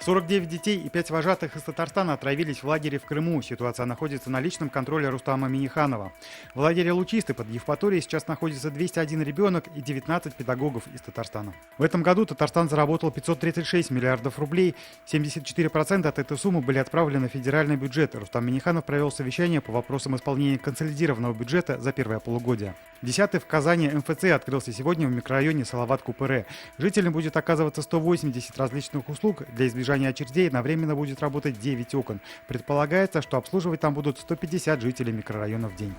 49 детей и 5 вожатых из Татарстана отравились в лагере в Крыму. Ситуация находится на личном контроле Рустама Миниханова. В лагере Лучисты под Евпаторией сейчас находится 201 ребенок и 19 педагогов из Татарстана. В этом году Татарстан заработал 536 миллиардов рублей. 74% от этой суммы были отправлены в федеральный бюджет. Рустам Миниханов провел совещание по вопросам исполнения консолидированного бюджета за первое полугодие. 10-й в Казани МФЦ открылся сегодня в микрорайоне Салават-Купыре. Жителям будет оказываться 180 различных услуг. Для избежания очередей одновременно будет работать 9 окон. Предполагается, что обслуживать там будут 150 жителей микрорайона в день.